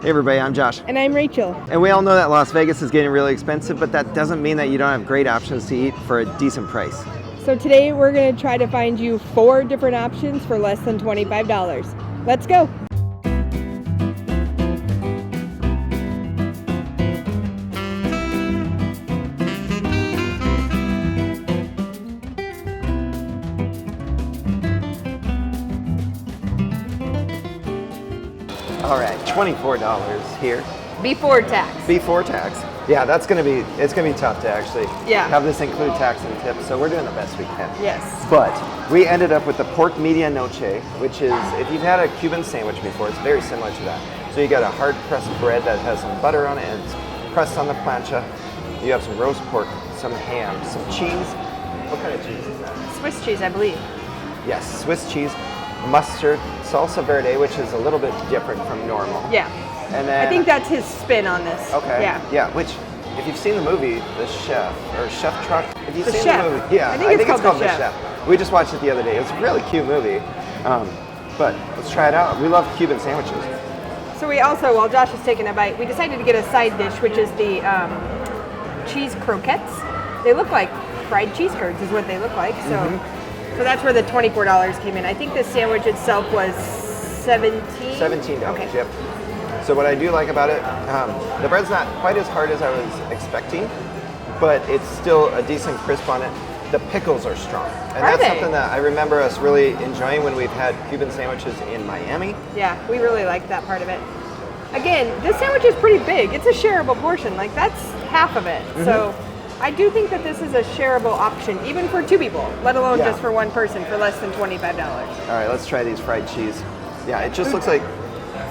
Hey everybody, I'm Josh. And I'm Rachel. And we all know that Las Vegas is getting really expensive, but that doesn't mean that you don't have great options to eat for a decent price. So today we're going to try to find you 4 different options for less than $25. Let's go. All right, $24 here. Before tax. Before tax. Yeah, it's gonna be tough to actually have this include tax and tips, so we're doing the best we can. Yes. But we ended up with the pork media noche, which is, if you've had a Cuban sandwich before, it's very similar to that. So you got a hard pressed bread that has some butter on it and it's pressed on the plancha. You have some roast pork, some ham, some cheese. What kind of cheese is that? Swiss cheese, I believe. Yes, Swiss cheese, mustard, salsa verde, which is a little bit different from normal. Yeah. And then I think that's his spin on this. Okay. Yeah. Yeah, which, if you've seen the movie, The Chef, or Chef Truck, if you've The seen Chef. the movie, yeah, I think it's called The The Chef. We just watched it the other day. It's a really cute movie. But let's try it out. We love Cuban sandwiches. So we also, while Josh is taking a bite, we decided to get a side dish, which is the cheese croquettes. They look like fried cheese curds is what they look like. So, so that's where the $24 came in. I think the sandwich itself was $17. $17, okay. Yep. So what I do like about it, the bread's not quite as hard as I was expecting, but it's still a decent crisp on it. The pickles are strong. And that's something that I remember us really enjoying when we've had Cuban sandwiches in Miami. Yeah, we really liked that part of it. Again, this sandwich is pretty big. It's a shareable portion. Like, that's half of it. So I do think that this is a shareable option, even for 2 people, let alone just for 1 person for less than $25. All right, let's try these fried cheese. Yeah, it just looks like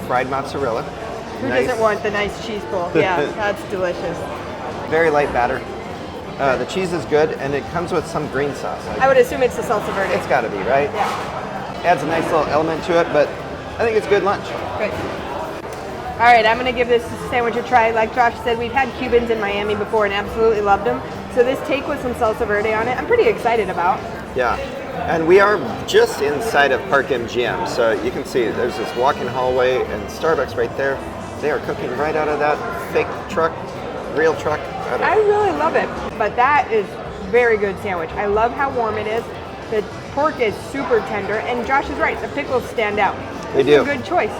fried mozzarella. Who doesn't want the nice cheese pull? Yeah, that's delicious. Very light batter. The cheese is good, and it comes with some green sauce. I would assume it's the salsa verde. It's got to be, right? Yeah. Adds a nice little element to it, but I think it's good lunch. Good. All right, I'm going to give this sandwich a try. Like Josh said, we've had Cubans in Miami before and absolutely loved them. So this take with some salsa verde on it, I'm pretty excited about. Yeah. And we are just inside of Park MGM, so you can see there's this walk-in hallway and Starbucks right there. They are cooking right out of that fake truck, real truck. I really love it, but that is very good sandwich. I love how warm it is. The pork is super tender, and Josh is right, the pickles stand out. They do. It's a good choice.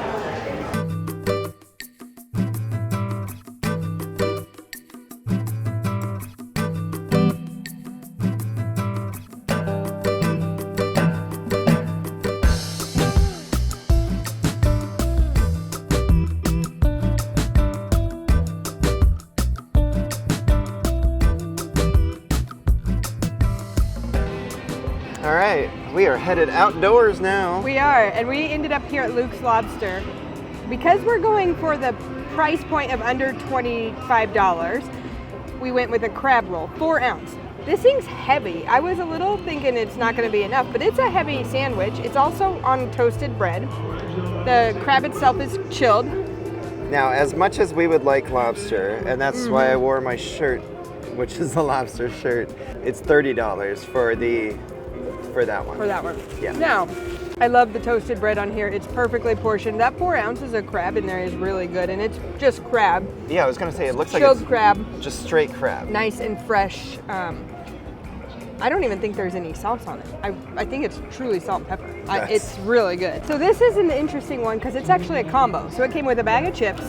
All right, we are headed outdoors now. We are, and we ended up here at Luke's Lobster. Because we're going for the price point of under $25, we went with a crab roll, 4 ounce. This thing's heavy. I was a little thinking it's not gonna be enough, but it's a heavy sandwich. It's also on toasted bread. The crab itself is chilled. Now, as much as we would like lobster, and that's why I wore my shirt, which is the lobster shirt, it's $30 for that one. For that one. Yeah. Now, I love the toasted bread on here. It's perfectly portioned. That 4 ounces of crab in there is really good, and it's just crab. Yeah, I was gonna say, it looks like Chilled it's crab. just straight crab. Nice and fresh. I don't even think there's any sauce on it. I think it's truly salt and pepper. It's really good. So this is an interesting one because it's actually a combo. So it came with a bag of chips,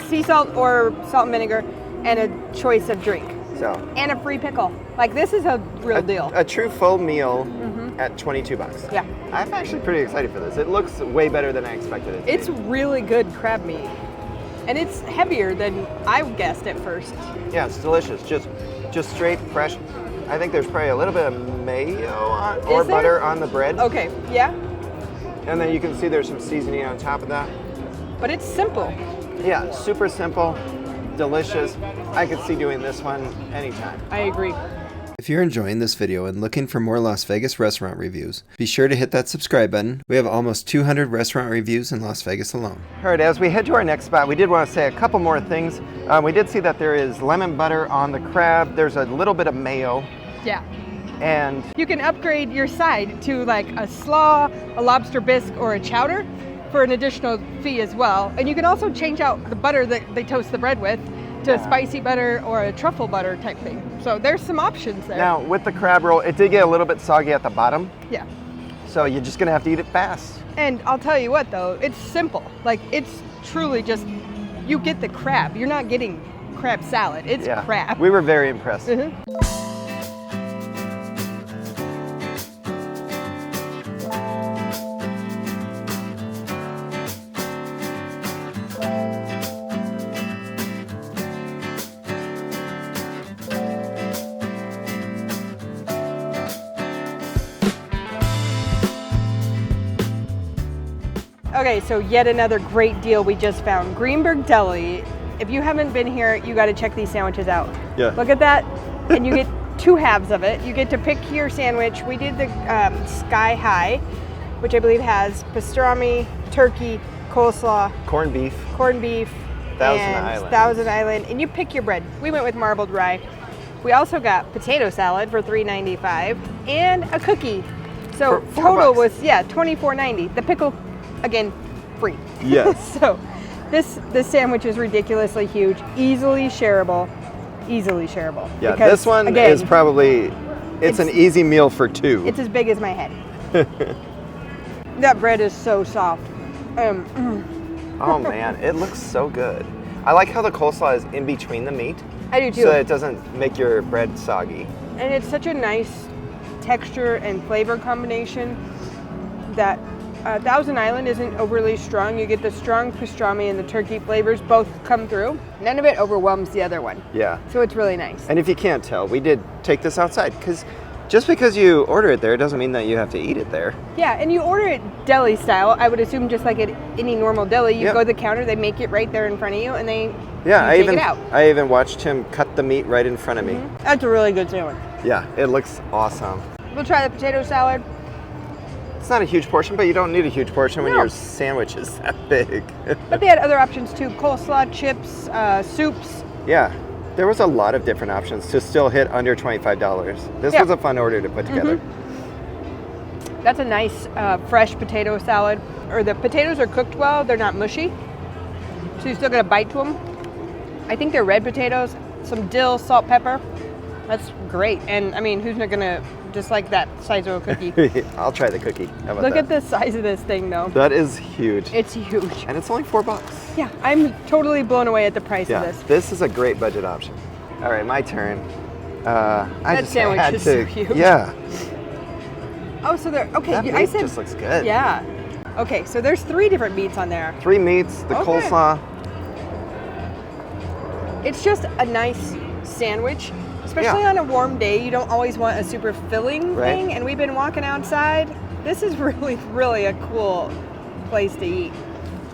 sea salt or salt and vinegar, and a choice of drink. And a free pickle. Like, this is a real deal. A true full meal at $22. Yeah. I'm actually pretty excited for this. It looks way better than I expected it to It's really good crab meat. And it's heavier than I guessed at first. Yeah, it's delicious. Just straight, fresh. I think there's probably a little bit of mayo or butter on the bread. Okay, yeah. And then you can see there's some seasoning on top of that. But it's simple. Yeah, super simple, delicious. I could see doing this one anytime. I agree. If you're enjoying this video and looking for more Las Vegas restaurant reviews, be sure to hit that subscribe button. We have almost 200 restaurant reviews in Las Vegas alone. All right, as we head to our next spot, we did want to say a couple more things. We did see that there is lemon butter on the crab. There's a little bit of mayo. Yeah. And you can upgrade your side to like a slaw, a lobster bisque, or a chowder for an additional fee as well. And you can also change out the butter that they toast the bread with to a spicy butter or a truffle butter type thing. So there's some options there. Now, with the crab roll, it did get a little bit soggy at the bottom. Yeah. So you're just gonna have to eat it fast. And I'll tell you what though, it's simple. Like it's truly just, you get the crab. You're not getting crab salad, it's crab. We were very impressed. Okay, so yet another great deal we just found. Greenberg Deli. If you haven't been here, you got to check these sandwiches out. Yeah. Look at that, and you get 2 halves of it. You get to pick your sandwich. We did the Sky High, which I believe has pastrami, turkey, coleslaw, Corned beef. Thousand Island, and you pick your bread. We went with marbled rye. We also got potato salad for $3.95 and a cookie. So For $4 total was $24.90. The pickle, again, free. Yes. So this sandwich is ridiculously huge, easily shareable. Yeah, Because, this one again, is probably, it's an easy meal for 2. It's as big as my head. That bread is so soft. Oh man, it looks so good. I like how the coleslaw is in between the meat. I do too. So it doesn't make your bread soggy. And it's such a nice texture and flavor combination that Thousand Island isn't overly strong. You get the strong pastrami and the turkey flavors both come through. None of it overwhelms the other one. Yeah. So it's really nice. And if you can't tell, we did take this outside because just because you order it there doesn't mean that you have to eat it there. Yeah, and you order it deli style. I would assume just like at any normal deli, you go to the counter, they make it right there in front of you, and they take it out. I even watched him cut the meat right in front of me. That's a really good sandwich. Yeah, it looks awesome. We'll try the potato salad. It's not a huge portion, but you don't need a huge portion when your sandwich is that big. But they had other options too: coleslaw, chips, soups. Yeah, there was a lot of different options to still hit under $25. This was a fun order to put together. That's a nice fresh potato salad. Or the potatoes are cooked well; they're not mushy, so you still get a bite to them. I think they're red potatoes, some dill, salt, pepper. That's great. And I mean, who's not gonna just like that size of a cookie? I'll try the cookie. How about Look that? at the size of this thing, though. That is huge. It's huge. And it's only $4. Yeah, I'm totally blown away at the price of this. This is a great budget option. All right, my turn. That sandwich is so huge. Yeah. Oh, so they're okay. That meat just looks good. Yeah. Okay, so there's 3 different meats on there. 3 meats, the coleslaw. It's just a nice sandwich, especially on a warm day. You don't always want a super filling thing, and we've been walking outside. This is really, really a cool place to eat.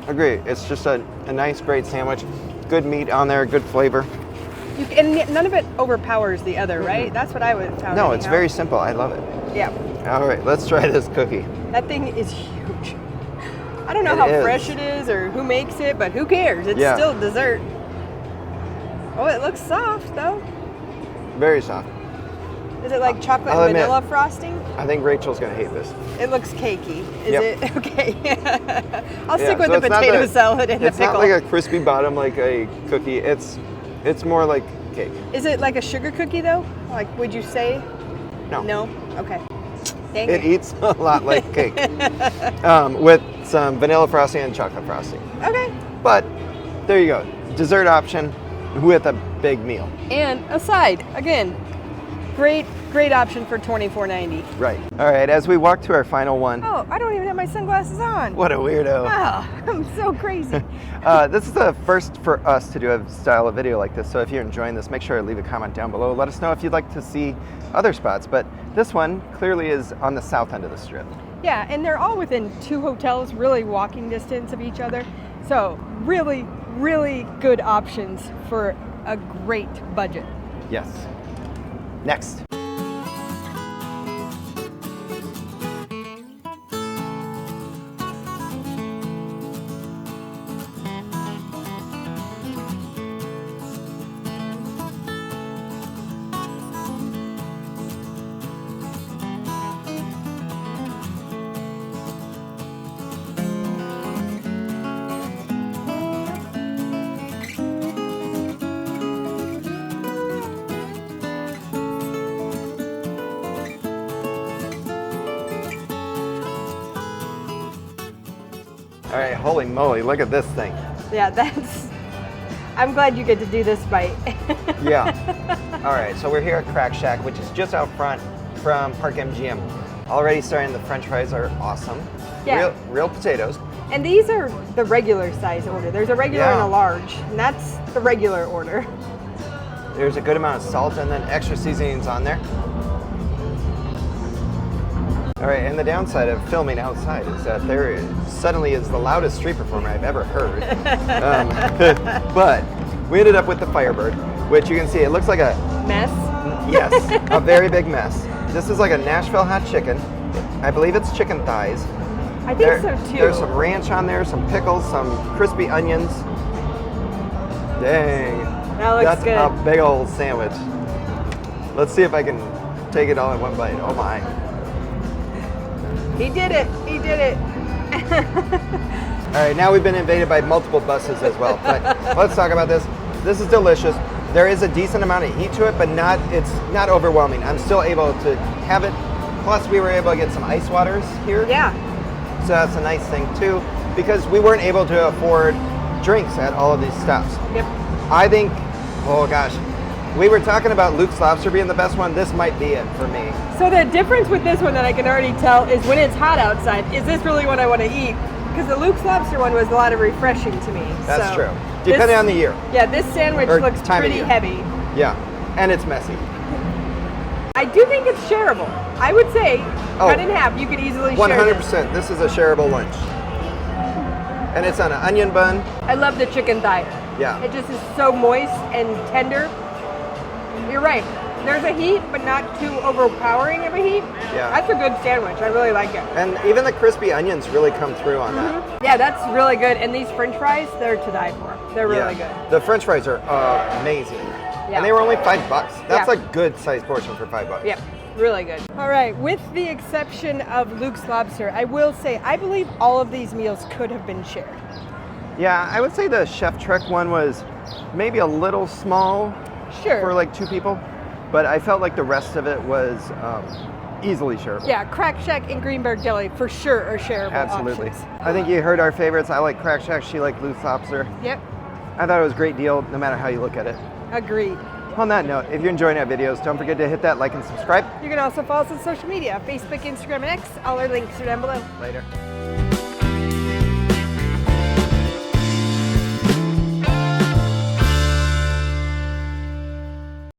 Agree. It's just a nice, great sandwich. Good meat on there, good flavor. And none of it overpowers the other, right? That's what I would found. No, it's very simple. I love it. Yeah. All right, let's try this cookie. That thing is huge. I don't know how fresh it is or who makes it, but who cares? It's still dessert. Oh, it looks soft though. Very soft. Is it like chocolate and vanilla frosting? I think Rachel's gonna hate this. It looks cakey. Is it? Okay. I'll stick with the potato salad and the pickle. It's not like a crispy bottom like a cookie. It's more like cake. Is it like a sugar cookie though? Like, would you say? No. No? Okay. Dang it eats a lot like cake. With some vanilla frosting and chocolate frosting. Okay. But there you go. Dessert option with a big meal. And a side. Again, great option for $24.90. Right. All right, as we walk to our final one. Oh, I don't even have my sunglasses on. What a weirdo. Wow, I'm so crazy. This is the first for us to do a style of video like this, so if you're enjoying this, make sure to leave a comment down below. Let us know if you'd like to see other spots, but this one clearly is on the south end of the strip. Yeah, and they're all within 2 hotels, really walking distance of each other. So really, really good options for a great budget. Yes. Next. All right, holy moly, look at this thing. Yeah, that's. I'm glad you get to do this bite. Yeah. All right, so we're here at Crack Shack, which is just out front from Park MGM. Already starting, the French fries are awesome. Yeah. Real potatoes. And these are the regular size order. There's a regular and a large, and that's the regular order. There's a good amount of salt and then extra seasonings on there. All right, and the downside of filming outside is that there suddenly is the loudest street performer I've ever heard. But we ended up with the Firebird, which you can see, it looks like a Mess? yes, a very big mess. This is like a Nashville hot chicken. I believe it's chicken thighs. I think so too. There's some ranch on there, some pickles, some crispy onions. Dang. That looks That's good. a big old sandwich. Let's see if I can take it all in one bite. Oh my. He did it. He did it. All right, now we've been invaded by multiple buses as well. But let's talk about this. This is delicious. There is a decent amount of heat to it, but it's not overwhelming. I'm still able to have it. Plus, we were able to get some ice waters here. Yeah. So that's a nice thing too, because we weren't able to afford drinks at all of these stops. Yep. I think, oh gosh, we were talking about Luke's Lobster being the best one. This might be it for me. So the difference with this one that I can already tell is when it's hot outside, is this really what I want to eat? Because the Luke's Lobster one was a lot of refreshing to me. That's So true. Depending on the year. Yeah, this sandwich Or looks time of pretty year. heavy. Yeah, and it's messy. I do think it's shareable. I would say cut in half. You could easily share 100%. This is a shareable lunch. And it's on an onion bun. I love the chicken thigh. Yeah. It just is so moist and tender. You're right. There's a heat, but not too overpowering of a heat. Yeah. That's a good sandwich. I really like it. And even the crispy onions really come through on that. Yeah, that's really good. And these French fries, they're to die for. They're really good. The French fries are amazing. Yeah. And they were only $5. That's Yeah. a good sized portion for $5. Yep, really good. All right, with the exception of Luke's Lobster, I will say I believe all of these meals could have been shared. Yeah, I would say the Chef Trek one was maybe a little small Sure. for like 2 people, but I felt like the rest of it was easily shareable. Yeah, Crack Shack and Greenberg Deli for sure are shareable Absolutely. options. I think you heard our favorites. I like Crack Shack. She liked Luke's Lobster. Yep, I thought it was a great deal, no matter how you look at it. agreed. On that note, if you're enjoying our videos, don't forget to hit that like and subscribe. You can also follow us on social media, Facebook, Instagram, and X. All our links are down below. Later.